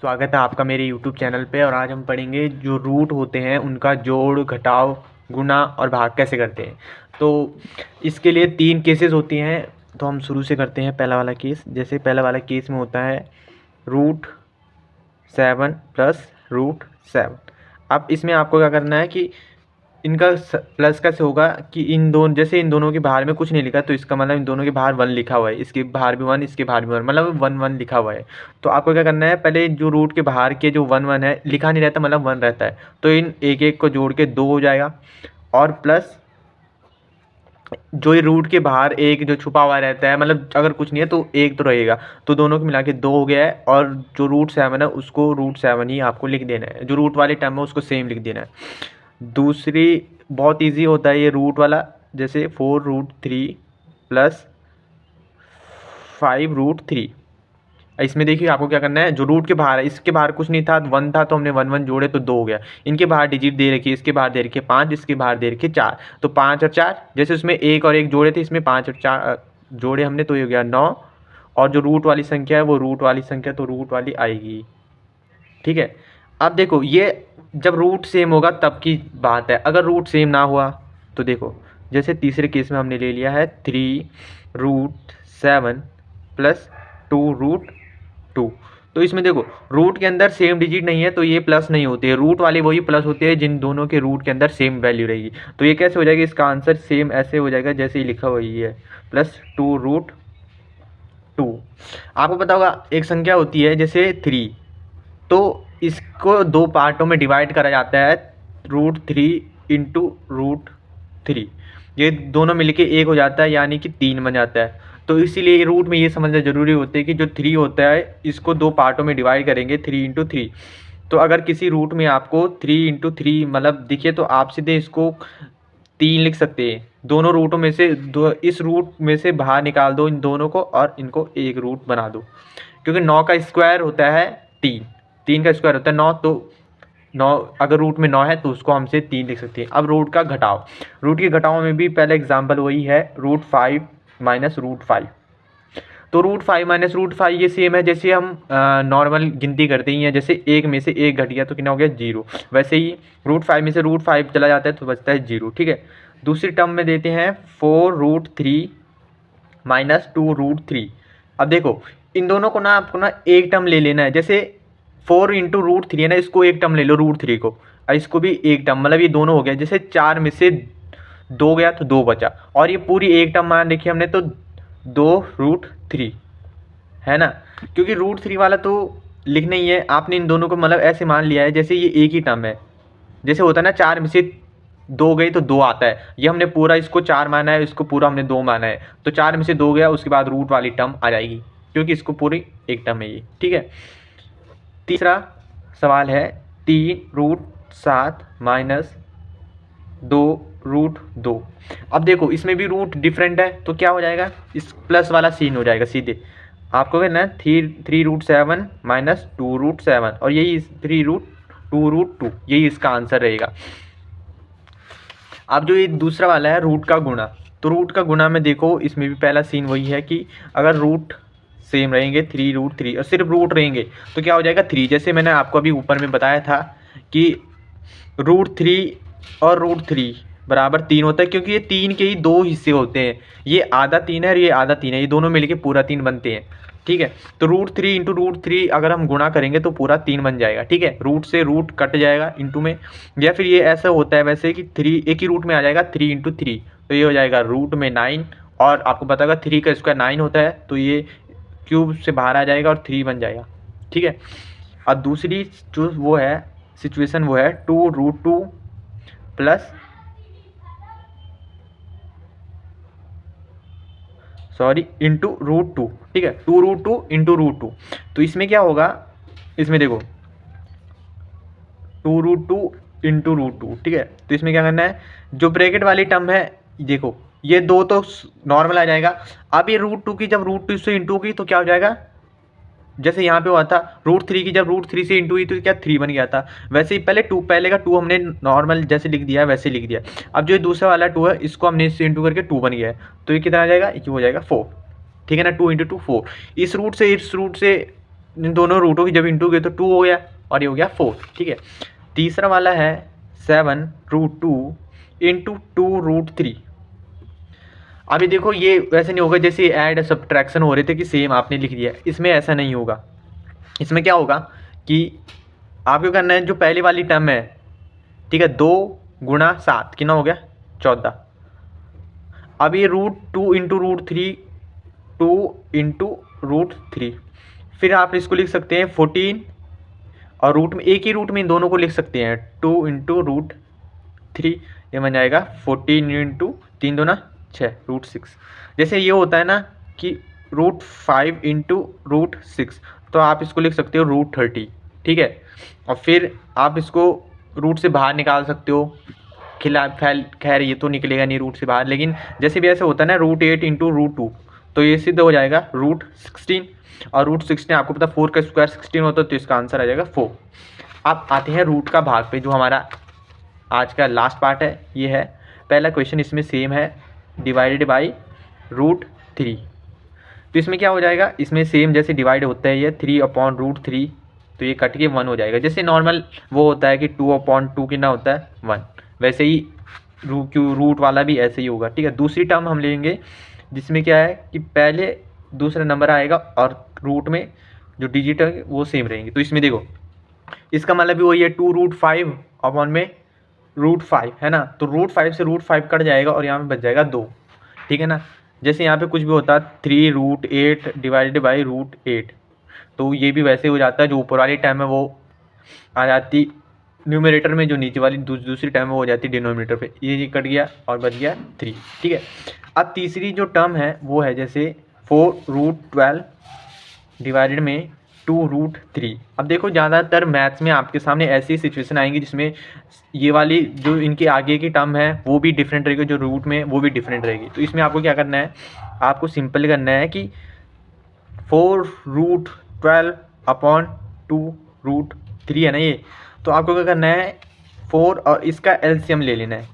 स्वागत है आपका मेरे YouTube चैनल पे। और आज हम पढ़ेंगे जो रूट होते हैं उनका जोड़, घटाव, गुणा और भाग कैसे करते हैं। तो इसके लिए 3 केसेस होती हैं। तो हम शुरू से करते हैं पहला वाला केस। जैसे पहला वाला केस में होता है √7 प्लस √7। अब इसमें आपको क्या करना है कि इनका प्लस कैसे होगा कि इन दोनों के बाहर में कुछ नहीं लिखा, तो इसका मतलब इन दोनों के बाहर 1 लिखा हुआ है, इसके बाहर भी 1, इसके बाहर भी 1, मतलब 1 1 लिखा हुआ है। तो आपको क्या करना है, पहले जो रूट के बाहर के जो 1 1 है लिखा नहीं रहता, मतलब 1 रहता है, तो इन एक एक को जोड़ के 2 हो जाएगा। और प्लस जो ये रूट के बाहर एक जो छुपा हुआ रहता है, मतलब अगर कुछ नहीं है तो एक तो रहेगा, तो दोनों को मिला के 2 हो गया है। और जो √7 है उसको √7 ही आपको लिख देना है, जो रूट वाले टर्म है उसको सेम लिख देना है। दूसरी बहुत इजी होता है ये रूट वाला, जैसे 4√3 प्लस 5√3। इसमें देखिए आपको क्या करना है, जो रूट के बाहर है इसके बाहर कुछ नहीं था, 1 था, तो हमने 1 1 जोड़े तो 2 हो गया। इनके बाहर डिजिट दे रखी है, इसके बाहर दे रखी है 5, इसके बाहर दे रखी है 4, तो 5 और 4, जैसे उसमें 1 और 1 जोड़े थे, इसमें 5 और 4 जोड़े हमने, तो ये हो गया 9। और जो रूट वाली संख्या है वो रूट वाली संख्या तो रूट वाली आएगी। ठीक है। अब देखो ये जब रूट सेम होगा तब की बात है, अगर रूट सेम ना हुआ तो देखो, जैसे तीसरे केस में हमने ले लिया है 3√7 प्लस 2√2। तो इसमें देखो रूट के अंदर सेम डिजिट नहीं है तो ये प्लस नहीं होते हैं, रूट वाले वही प्लस होते हैं जिन दोनों के रूट के अंदर सेम वैल्यू रहेगी। तो ये कैसे हो जाएगा, इसका आंसर सेम ऐसे हो जाएगा जैसे ही लिखा हुआ ही है, प्लस 2√2। आपको पता होगा एक संख्या होती है जैसे 3, तो इसको 2 पार्टों में डिवाइड करा जाता है, √3 इंटू √3, ये दोनों मिलके 1 हो जाता है, यानी कि 3 बन जाता है। तो इसीलिए रूट में ये समझना ज़रूरी होता है कि जो 3 होता है इसको 2 पार्टों में डिवाइड करेंगे, 3 × 3। तो अगर किसी रूट में आपको 3 × 3 मतलब दिखे तो आप सीधे इसको 3 लिख सकते हैं। दोनों रूटों में से इस रूट में से बाहर निकाल दो इन दोनों को और इनको एक रूट बना दो, क्योंकि 9 का स्क्वायर होता है 3, 3 का स्क्वायर होता है 9, तो 9 अगर रूट में 9 है तो उसको हमसे 3 लिख सकते हैं। अब रूट का घटाव, रूट के घटाव में भी पहला एग्जाम्पल वही है, √5 माइनस √5। तो √5 माइनस √5 ये सेम है जैसे हम नॉर्मल गिनती करते ही हैं, जैसे 1 में से 1 घट गया तो कितना हो गया 0, वैसे ही √5 में से √5 चला जाता है तो बचता है 0। ठीक है। दूसरी टर्म में देते हैं 4√3 माइनस 2√3। अब देखो इन दोनों को ना आपको ना एक टर्म ले लेना है, जैसे 4 इंटू √3 है ना, इसको एक टर्म ले लो √3 को, और इसको भी एक टर्म, मतलब ये दोनों हो गया। जैसे 4 में से 2 गया तो 2 बचा, और ये पूरी एक टर्म मान रखी हमने तो 2√3 है ना, क्योंकि √3 वाला तो लिखना ही है। आपने इन दोनों को मतलब ऐसे मान लिया है जैसे ये एक ही टर्म है, जैसे होता है ना 4 में से 2 गई तो 2 आता है, ये हमने पूरा इसको 4 माना है, इसको पूरा हमने 2 माना है, तो 4 में से 2 गया, उसके बाद रूट वाली टर्म आ जाएगी, क्योंकि इसको पूरी एक टर्म है ये। ठीक है। तीसरा सवाल है 3√7 माइनस 2√2। अब देखो इसमें भी रूट डिफरेंट है, तो क्या हो जाएगा, इस प्लस वाला सीन हो जाएगा सीधे। आपको कहना है 3√7 माइनस 2√7, और यही 3√2, यही इसका आंसर रहेगा। अब जो ये दूसरा वाला है रूट का गुणा, तो रूट का गुणा में देखो इसमें भी पहला सीन वही है कि अगर रूट सेम रहेंगे 3√3 और सिर्फ रूट रहेंगे तो क्या हो जाएगा 3, जैसे मैंने आपको अभी ऊपर में बताया था कि √3 और √3 बराबर 3 होता है, क्योंकि ये 3 के ही 2 हिस्से होते हैं, ये आधा 3 है और ये आधा 3 है, ये दोनों मिलके पूरा 3 बनते हैं। ठीक है। तो √3 इंटू √3 अगर हम गुणा करेंगे तो पूरा 3 बन जाएगा। ठीक है। रूट से रूट कट जाएगा इंटू में, या फिर ये ऐसा होता है वैसे कि 3 एक ही रूट में आ जाएगा, 3 × 3, तो ये हो जाएगा रूट में 9। और आपको पता होगा 3 का स्क्वायर 9 होता है, तो ये क्यूब से बाहर आ जाएगा और 3 बन जाएगा। ठीक है। अब दूसरी जो वो है सिचुएशन वो है 2√2 प्लस इंटू √2। ठीक है। 2√2 इंटू √2, तो इसमें क्या होगा, इसमें देखो 2√2 इंटू √2। ठीक है। तो इसमें क्या करना है, जो ब्रैकेट वाली टर्म है देखो ये 2 तो नॉर्मल आ जाएगा। अब ये √2 की जब √2 से इंटू की तो क्या हो जाएगा, जैसे यहाँ पे हुआ था √3 की जब √3 से इंटू हुई तो क्या 3 बन गया था, वैसे ही पहले का 2 हमने नॉर्मल जैसे लिख दिया है वैसे लिख दिया। अब जो दूसरा वाला 2 है इसको हमने इससे इंटू करके 2 बन गया है, तो ये कितना आ जाएगा, ये हो जाएगा 4। ठीक है ना, 2 × 2 4। इस रूट से इन दोनों रूटों की जब इंटू गए तो 2 हो गया और ये हो गया 4, ठीक है। तीसरा वाला है 7√2 इंटू 2√3। अभी देखो ये वैसे नहीं होगा जैसे ऐड सब्ट्रैक्शन हो रहे थे कि सेम आपने लिख दिया, इसमें ऐसा नहीं होगा। इसमें क्या होगा कि आपको करना है जो पहली वाली टर्म है, ठीक है, 2 गुणा 7 कितना हो गया 14। अब ये √2 इंटू √3, 2 इंटू √3, फिर आप इसको लिख सकते हैं 14 और रूट में एक ही रूट में इन दोनों को लिख सकते हैं 2 इंटू √3, ये बन जाएगा 14 इंटू 3 2 6 √6। जैसे ये होता है ना कि √5 इंटू √6, तो आप इसको लिख सकते हो √30, ठीक है। और फिर आप इसको रूट से बाहर निकाल सकते हो, खैर ये तो निकलेगा नहीं रूट से बाहर, लेकिन जैसे भी ऐसे होता है ना √8 इंटू √2, तो ये सिद्ध हो जाएगा √16, और √16 आपको पता 4 का स्क्वायर 16 होता है, तो इसका आंसर आ जाएगा 4। अब आते हैं रूट का भाग पे, जो हमारा आज का लास्ट पार्ट है, ये है पहला क्वेश्चन। इसमें सेम है डिवाइडेड बाई √3, तो इसमें क्या हो जाएगा, इसमें सेम जैसे डिवाइड होता है ये 3/√3, तो ये कट के 1 हो जाएगा। जैसे नॉर्मल वो होता है कि 2/2 कितना होता है 1, वैसे ही रूट वाला भी ऐसे ही होगा, ठीक है। दूसरी टर्म हम लेंगे जिसमें क्या है कि पहले दूसरा नंबर आएगा और रूट में जो डिजिट है वो सेम रहेंगे। तो इसमें देखो इसका मतलब भी वही है 2√5 में √5 है ना, तो √5 से √5 कट जाएगा और यहाँ पे बच जाएगा 2, ठीक है ना। जैसे यहाँ पे कुछ भी होता 3√8 डिवाइडेड बाई √8, तो ये भी वैसे हो जाता है, जो ऊपर वाली टर्म है वो आ जाती न्यूमरेटर में, जो नीचे वाली दूसरी टर्म है वो हो जाती डिनोमिनेटर पे। ये कट गया और बच गया 3, ठीक है। अब तीसरी जो टर्म है वो है जैसे 4√12 डिवाइडेड में 2√3। अब देखो ज़्यादातर मैथ्स में आपके सामने ऐसी सिचुएशन आएंगी जिसमें ये वाली जो इनके आगे की टर्म है वो भी डिफरेंट रहेगी, जो रूट में वो भी डिफरेंट रहेगी। तो इसमें आपको क्या करना है, आपको सिंपल करना है कि 4√12/2√3 है ना ये, तो आपको क्या करना है 4 और इसका एलसीएम ले लेना है।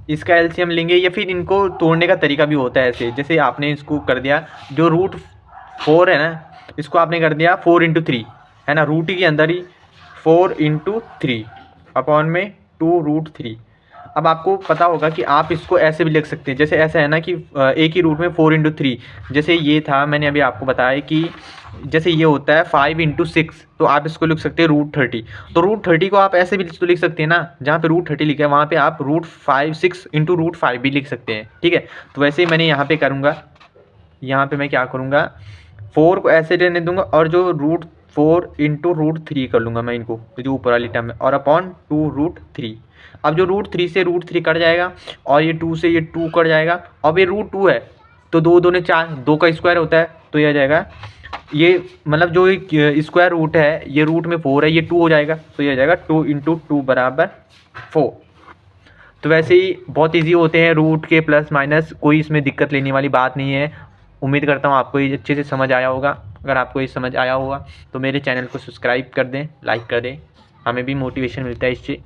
इसका एलसीएम लेंगे या फिर इनको तोड़ने का तरीका भी होता है ऐसे, जैसे आपने इसको कर दिया जो √4 है ना, इसको आपने कर दिया 4 × 3 है ना, रूट के अंदर ही 4 × 3/2√3। अब आपको पता होगा कि आप इसको ऐसे भी लिख सकते हैं, जैसे ऐसा है ना कि एक ही रूट में 4 × 3, जैसे ये था मैंने अभी आपको बताया कि जैसे ये होता है 5 × 6, तो आप इसको लिख सकते हैं √30। तो √30 को आप ऐसे भी तो लिख सकते हैं ना, जहाँ पे √30 लिखा है वहाँ पे आप √6 × √5 भी लिख सकते हैं, ठीक है। तो वैसे ही मैंने यहाँ पे करूँगा, यहाँ पे मैं क्या करूँगा 4 को ऐसे रहने दूंगा और जो √4 × √3 कर लूँगा मैं इनको, जो ऊपर वाली टर्म है, और अपॉन 2√3। अब जो √3 से √3 कट जाएगा और ये 2 से ये 2 कट जाएगा। अब ये √2 है तो 2 2 4, 2 का स्क्वायर होता है, तो ये आ जाएगा, ये मतलब जो स्क्वायर रूट है ये रूट में 4 है, ये 2 हो जाएगा, तो ये आ जाएगा 2 × 2 = 4। तो वैसे ही बहुत ईजी होते हैं रूट के प्लस माइनस, कोई इसमें दिक्कत लेने वाली बात नहीं है। उम्मीद करता हूँ आपको ये अच्छे से समझ आया होगा। अगर आपको ये समझ आया होगा तो मेरे चैनल को सब्सक्राइब कर दें, लाइक कर दें, हमें भी मोटिवेशन मिलता है इससे।